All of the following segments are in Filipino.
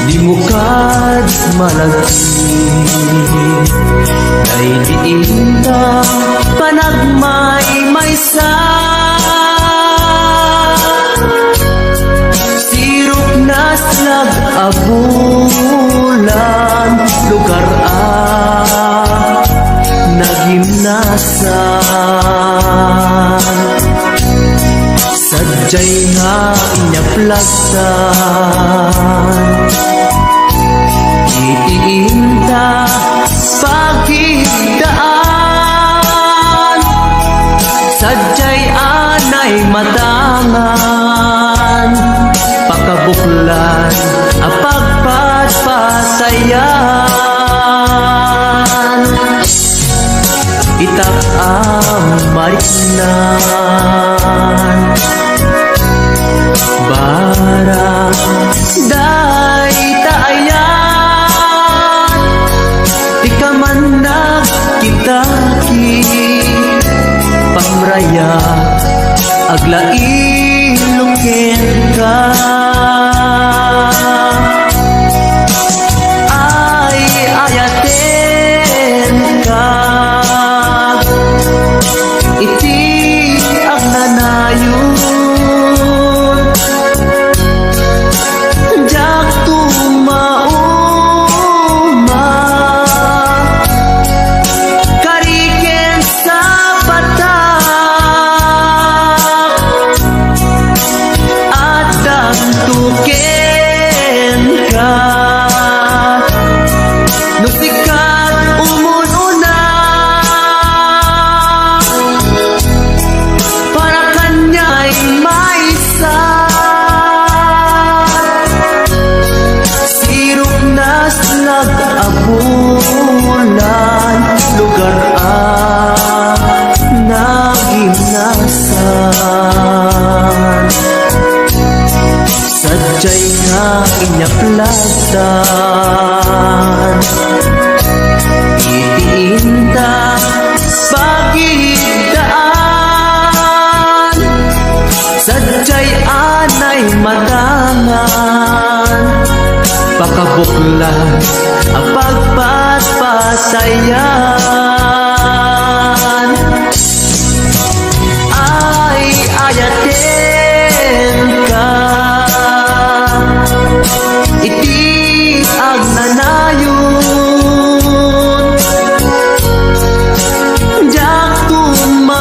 Di mo kad malagsi kay diin ta panagmay maysa. Sirok na slag abulan lugar nagimnasan. Sadyay nga inyaplagsan itiinta pagkidaan. Sadyay anay matangan pakabuklan apagpatpatayan. Itak ang mariknan bara day taayan. Di ka man nagkitaki pamraya aglailungin ka. Ay ayaten ka iti ang nanayon. Jak tumauma kariken sa batak at dantuken ka. Nusikat umununa para kanya'y maysa. Sirok na slag abulan lugar nagimnasan. Sadyay nga inyaplagsan itiinta pagidaan. Sadyay anay matangan pakabuklan apagpatpatayan. Ay ayaten ka iti ang nanayon. Jak tumauma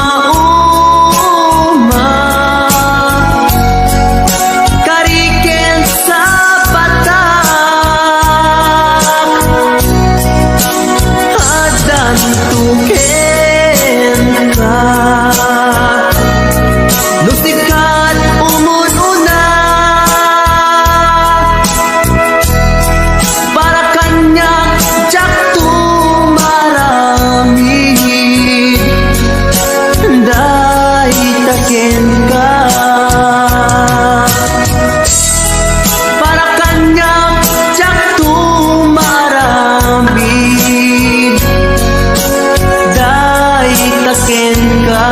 kariken sa batak at dantuken ka. Nusikat umununa para kanya jak tumaramid. Day taken ka para kanya jak tumaramid. Day taken ka.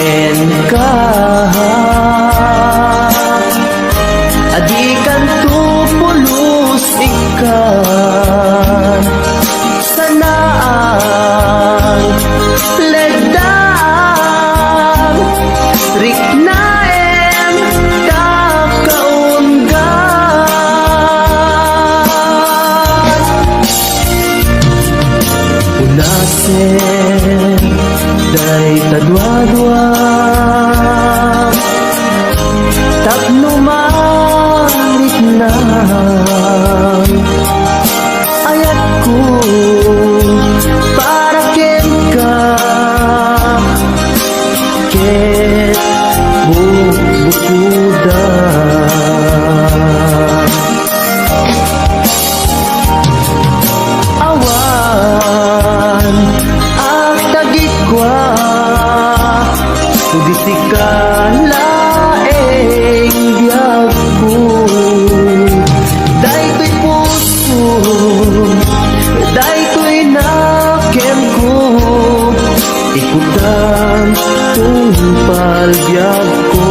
taken ka. Adikan tu pulos ikan sanaang ledang riknaem kakaunggan unasen day tadwa-dwa tapno marit na ayat ko para ken ka ket bukuda awan ang tagikwa tudisikala biyag ko daytoy puso daytoy nakem ko ikutan tungpal biyag ko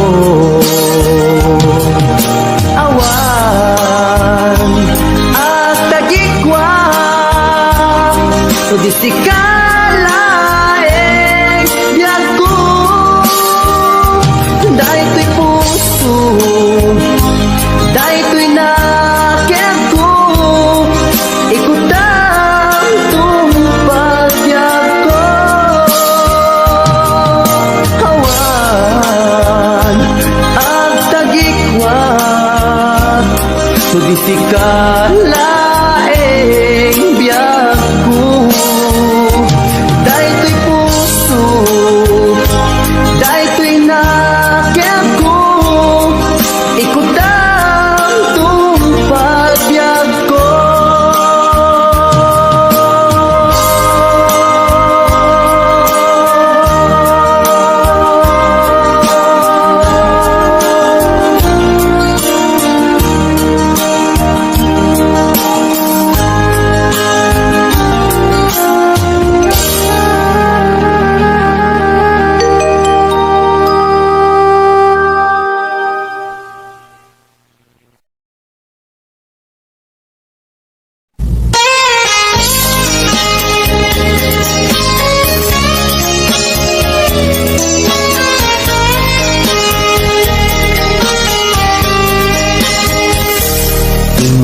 awan at tagikwa tudisikalaeng biyag ko daytoy puso daytoy nakem ko ikutan tungpal biyag ko awan ang tagikwa tudisikalaeng biyag ko daytoy puso daytoy nakem ko ikutan tungpal biyag ko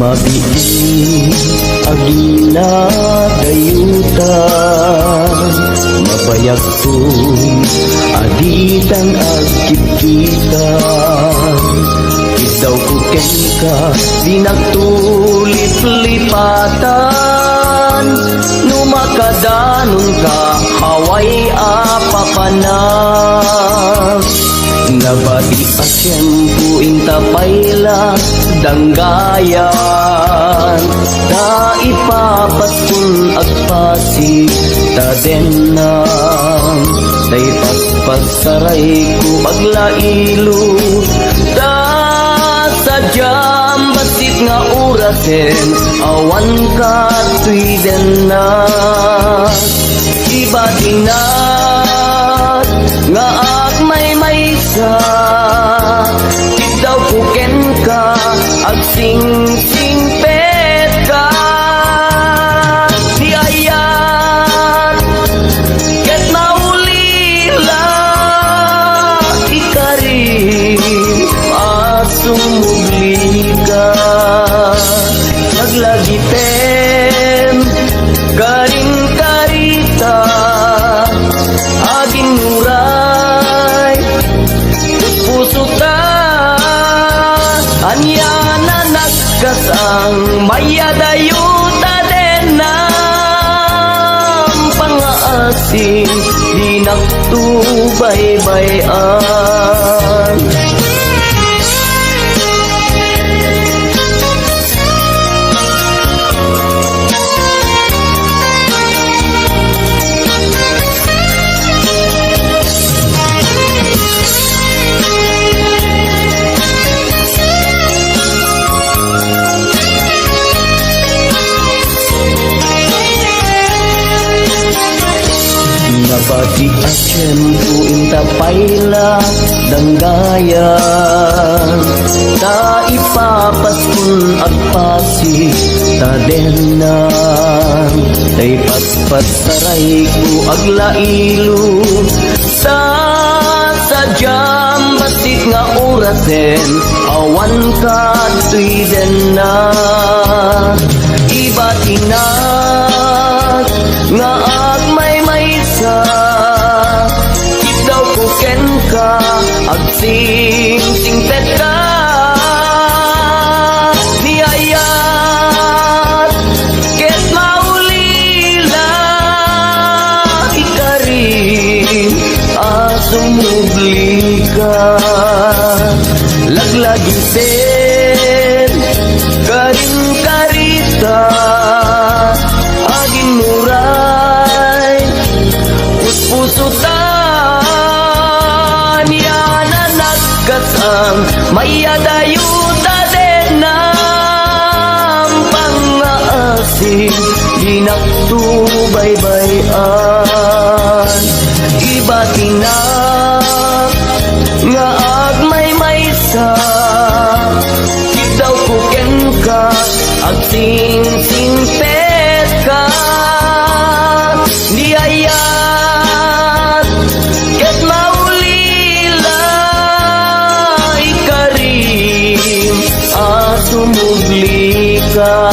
mabiin agila dayutan mabayag ko'y aditan agkit-kitan ikaw kuken ka di nagtulip-lipatan numakadanon ka haway apapanan nabati asyem puing tapayla danggayan ta ipapasun agpasig tadenang tay paspagsaray ko paglailo ta sadyam basit nga urasen awan ka tuiden na ibadinat nga agmay sa daw kuken ka agsing-sing pet ka di ayat ket maulila ikarin asumugli ka naglagitem garing karita aging nuray puso ka anya na nagkasang mayadayuta den ng pangaasing di nagtubay-bayan nabati asyem tuing tapay pala danggayan ta ipapaskun agpasi tadenan tay patpatsaray ko aglailo sa sadyam batik nga orasen awan ka tuiden na iba tinag nga agmay maysa daw ko ken ka agsing-singpet ka niyayat ket maulila ikarin asumubli ka laglagi sen karin karita aging muray uspusutan yana nagkasang mayadayuta din ng pangaasin di nagtubaybayan iba tinak nga agmay maysa daw kuken ka agsing-singpet ka niyayat ket maulila ikarim asumugli ka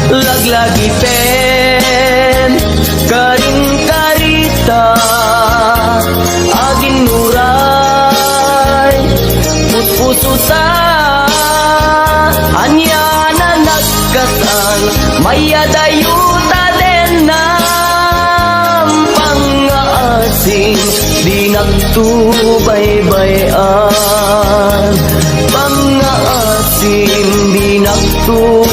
laglagi pen karing karita aging nuray puspusutan anya na nagkasang mayadayuta din ng pangaasin di nagtubaybayan pangaasin di nagtubaybayan.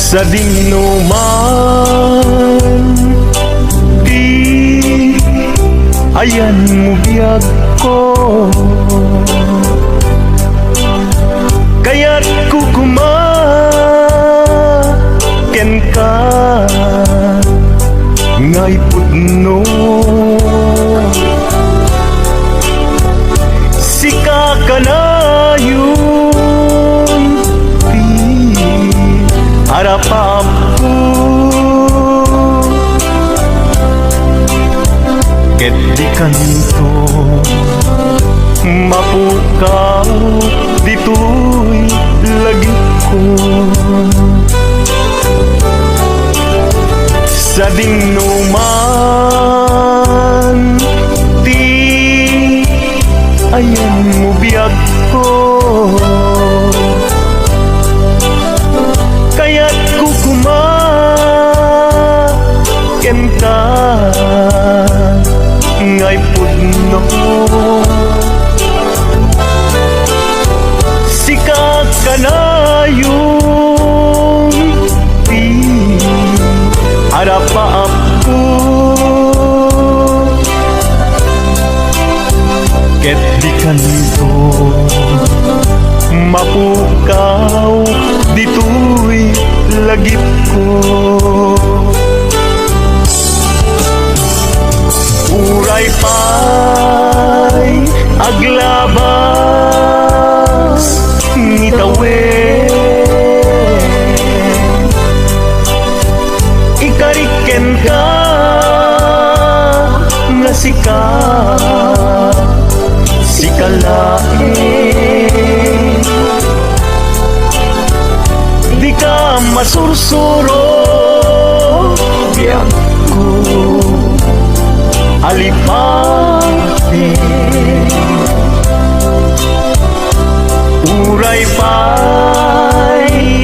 Sa dinuman di ayan mo biyag ko kaya't kukumaken ka ngay pudno sika ka na harapanku ket di kanto mapukaw dito'y lagi ko sa dinuman di ayan mo biyag ko kaya't kukumaken ka ngay pudno sikat ka na yung harapaap ko ket di kanto mapukaw dito'y lagip ko uray pa'y aglabas ngitawen ikariken ka nga sikalain di ka masursuro biyak ko alipate uray pa'y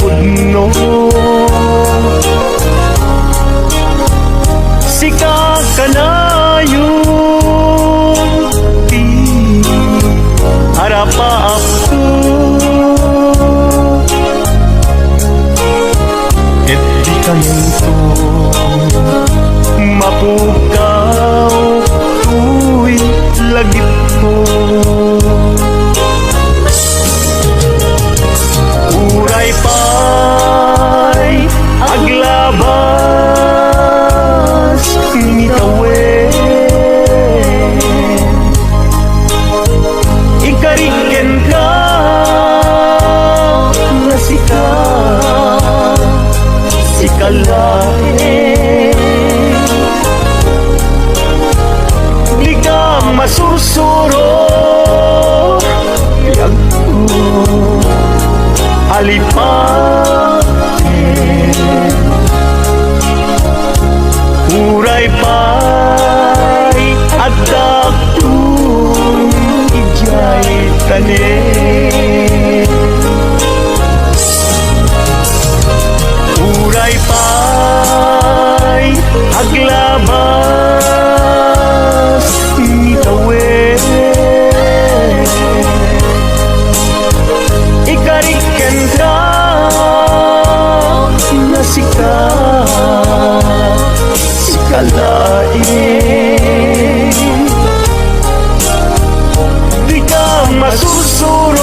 pudno. Sika kanayon ti harapa ako. Et di kanito mapukaw tuy lagip ko. Uray pa'y aglabas ngitawen. Ikariken ka na sikalain. Di ka masursuro yag ko alipatin. Uray pa'y agdaktung ijay tanin. Uray pa'y aglabas ngitawen. Ikariken ka na sikalain. Di ka masusuro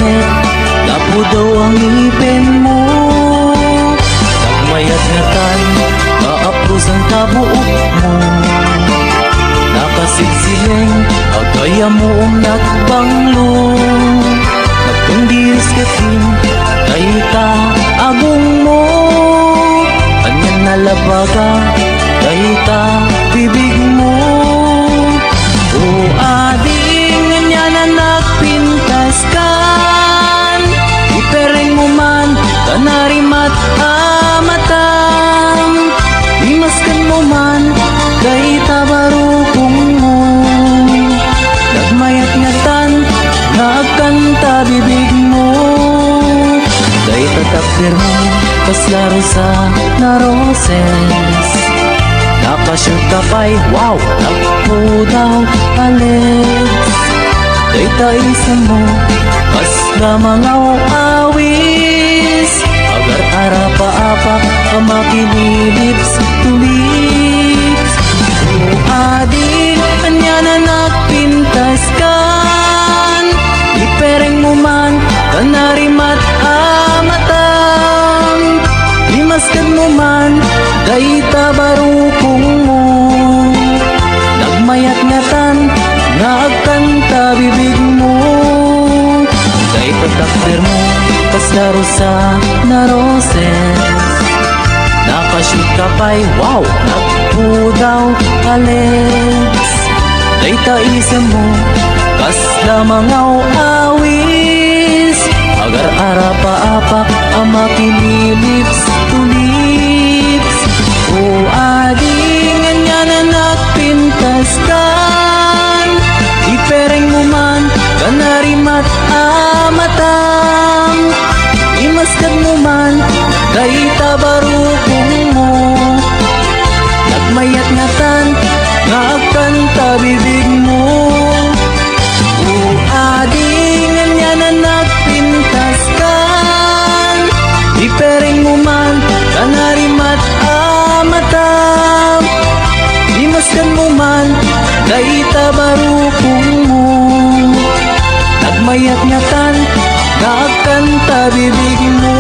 sakit, lapo daw ang ngipin mo. Nagmayat nga tan, kaapos ang kabuok mo. Nakasigsiling, agaya mo ang nagbanglo. Nagtundiris katin, kay ta agong mo. Anyan nalabaga, kay ta bibig mo. O ading, ganyan na nagpintas kan. Ipereng mo man, kanarimat amatam. Imaskan mo man, kay tabarukong mo. Nagmayat nga tan, nagkanta bibig mo. Kay tatakder mo, kaslaro sa naroses. Nakashoot ka pa'y, wow, nagpudaw alex. Kay taisan mo, kasla mga awis. Agar arapa-apak, kamakililips to lips. O ading, kanya na nagpintas kan. Ipereng mo man, kanarimat amatam. Limaskan mo man, kay tabarukong mo. Nagmayat nga tan, nagkanta bibig mo. Kay tatakder mo, kaslaro sa naroses. Nakashoot ka pa'y, wow, nagpudaw alex. Kay taisan mo, kasla mga awis. Agar arapa-apak, ang makililips to lips. O ading, ganyan na nagpintas kan. Ipereng mo man, kanarimat amatam. Imaskan mo man, kay tabarukong mo. Nagmayat nga tan, nagkanta bibig mo. O ading, ganyan na nagpintas kan. Ipereng mo man, kanarimat amatam. Imaskan mo man, kay tabarukong mo. Nagmayat nga tan, nagkanta bibig mo.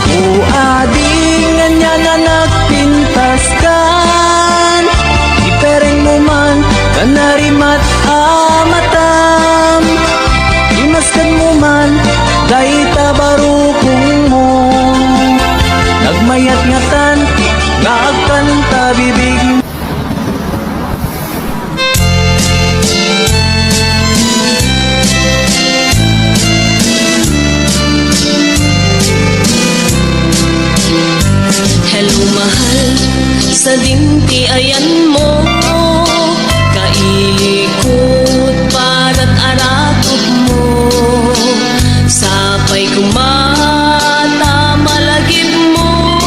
O ading, ganyan na nagpintas kan. Ipereng mo man, kanarimat amatam. Imaskan mo man, kay tabarukong mo. Nagmayat nga tan, nagkanta bibig mo. Hello mahal, sa dinti ayan mo. Kailikot para't arakot mo. Sapay kumata malagib mo.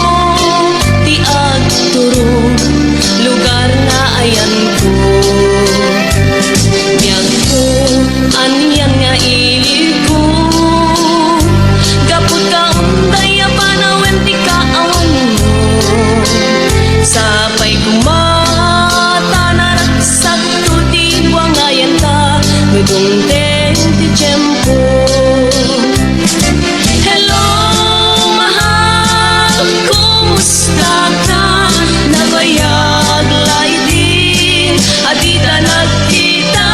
Tiag turong lugar na ayan ko. Biyag ko, anyan nga ilig ko. Gapot ka unday apanawen ti kaawan mo. Sapay kumata naraksak to di wangayan ta. Nudungten ti tiyempo. Hello mahal, kumusta ka? Nabayag lay din, at di ta nagkita.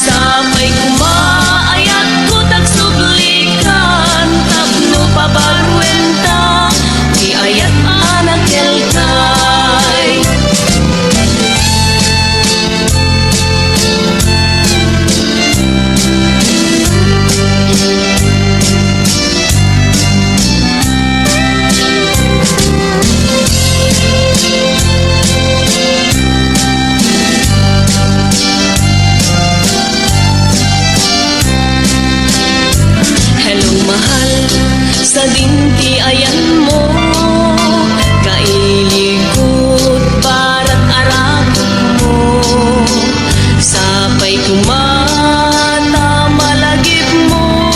Sapay kumaayat ko tagsublikan. Tapno pabarwenta, di ayat anak kelkay. Hello mahal, sa dinti ayan mo. Kailikot para't arakot mo. Sapay kumata malagip mo.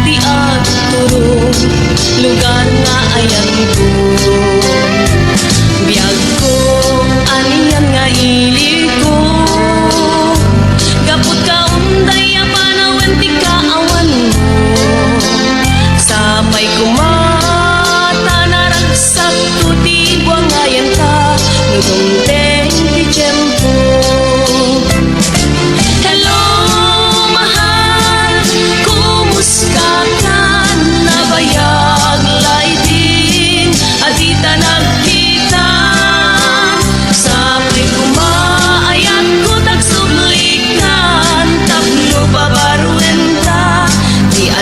Tiag turong lugar nga ayan ko. Biyag ko, aniyan nga ilig ko. Gapot ka unday apanaw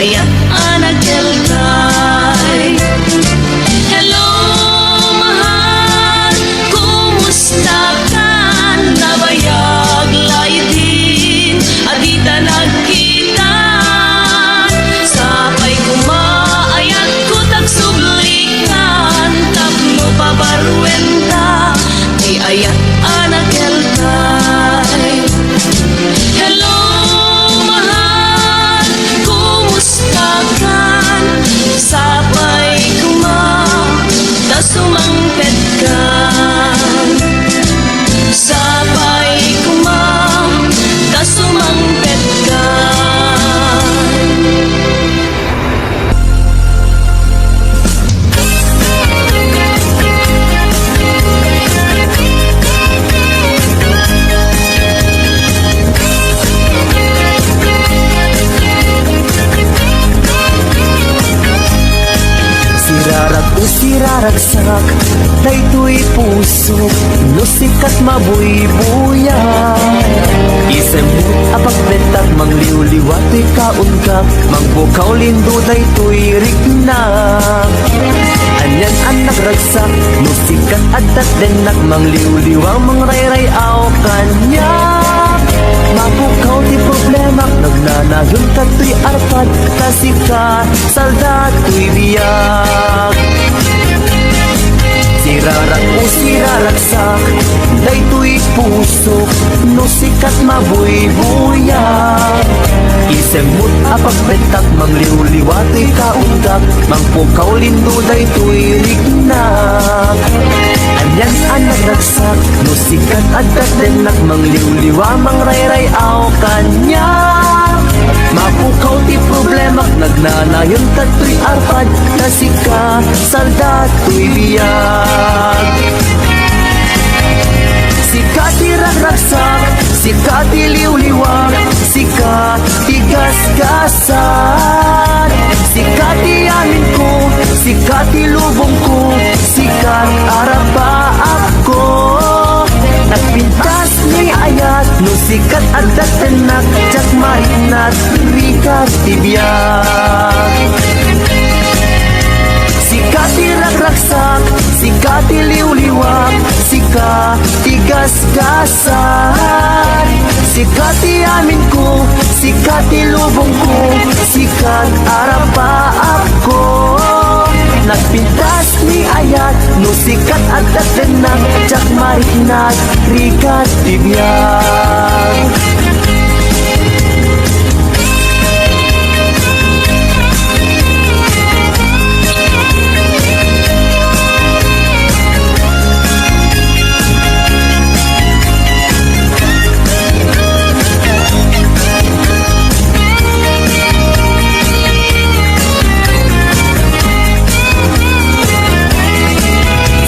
ayat anak kelkay. Hello, mahal, kumusta ka? Nabayag layutin, adita nagkita. Sapay kumaayat ko tagsublikan, tapno pabarwenta, di ayat anak kelkay. Hello, mahal, kumusta ka? Sapay sumangpet ka. Sapay sumangpet ka. Sirarag o siraragsak, daytoy puso, nusikat mabuy-buya. Isem mo apagbentak, mangliw-liwatoy kaungkap, mangbukaw lindo daytoy rignak. Anyan ang nagragsak, nusikat at denak, mangliw-liwang mangrayray-aw kanyak. Mabukaw ti problema, nagnanayon kato'y arpad, kasi ka saldato'y biyak. Sirarak o siraragsak, daytoy puso, nusikat mabuy-buyak. Isem mo't apagbentak, mangliw-liwatoy kaungkap, mangpukaw lindo daytoy rignak. Anyan ang nagragsak, nusikat at denak, mangliw-liwa, mangrayray-aw kanya. Mapukaw ti problema, nagnanayon kato'y arpad, kasi ka saldato'y biyag. Sika ti ragragsak, sika ti liw-liwag, sika ti gasgasan. Sika ti amin ko, sika ti lubong ko, sikat arapa ako. Nagpintas ni ayat, no sikat at datenak, tsak marinat, rikat tibiyag. Sika ti ragragsak, sika ti liw-liwag, sika ti gasgasan. Sika ti amin ko, sika ti lubong ko, sikat arapa ako. Nagpintas ni ayat, no sikat at datenak, tsak marinat, rikat tibiyag.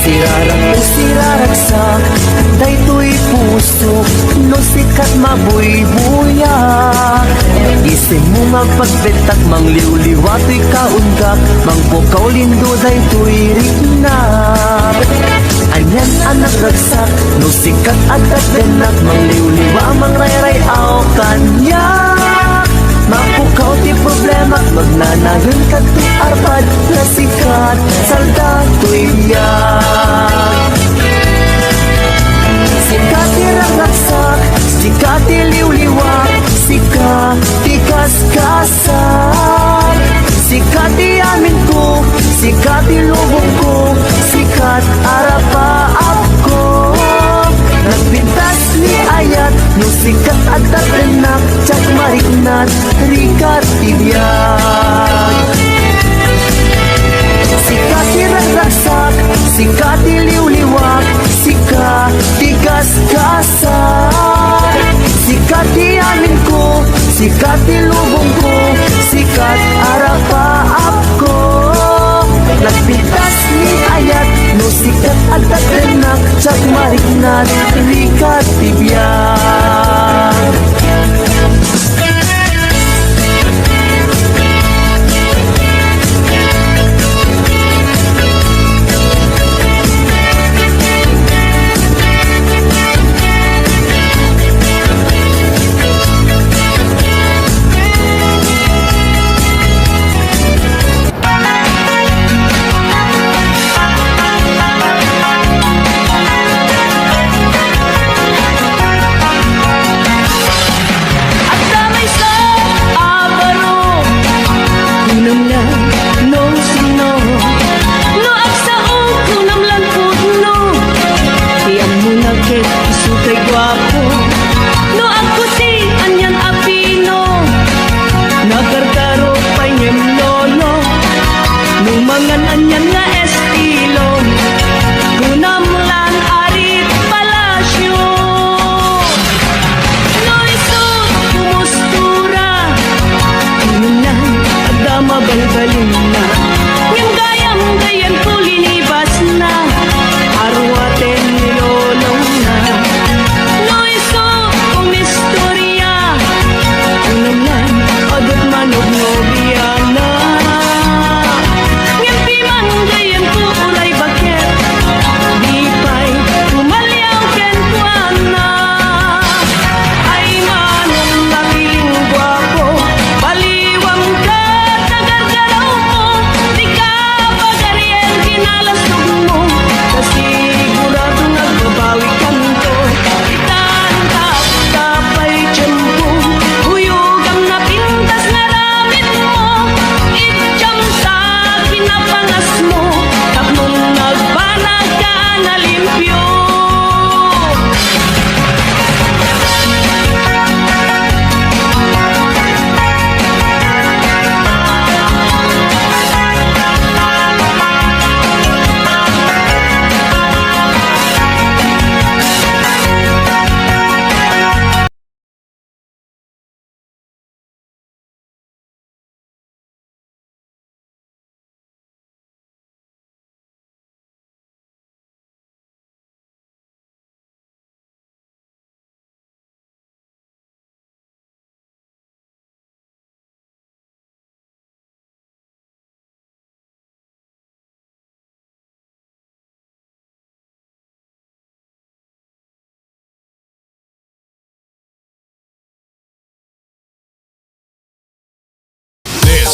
Sirarag o siraragsak, daytoy puso, no sikat mabuy-buyak. Isem mo magpagbentak, mangliw-liwatoy kaungkap, mangpukaw lindo daytoy rignak. Anyan ang nagragsak, no sikat at denak, mangliw-liwa, mangrayray-aw kanyak. Mapukaw ti problema, magnanayon kato'y arpad, na sikat saldato'y biyag. Sika ti ragragsak, sika ti liw-liwag, sika ti gasgasan. Sika ti amin ko, sika ti lubong ko, sikat arapa ako. Nagpintas ni ayat, no sikat at datenak, tsak marinat, rikat tibiyag. Sika ti ragragsak, sika ti liw-liwag, sika ti gasgasan. Sika ti amin ko, sika ti lubong ko, sikat arapa ako. Nagpintas ni ayat, no sikat at datenak, tsak marinat, rikat tibiyag.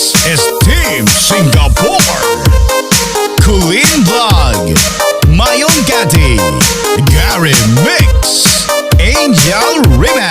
This is Team Singapore. Colleen Vlog, Mayon Gatti, Gary Mix, Angel Remax.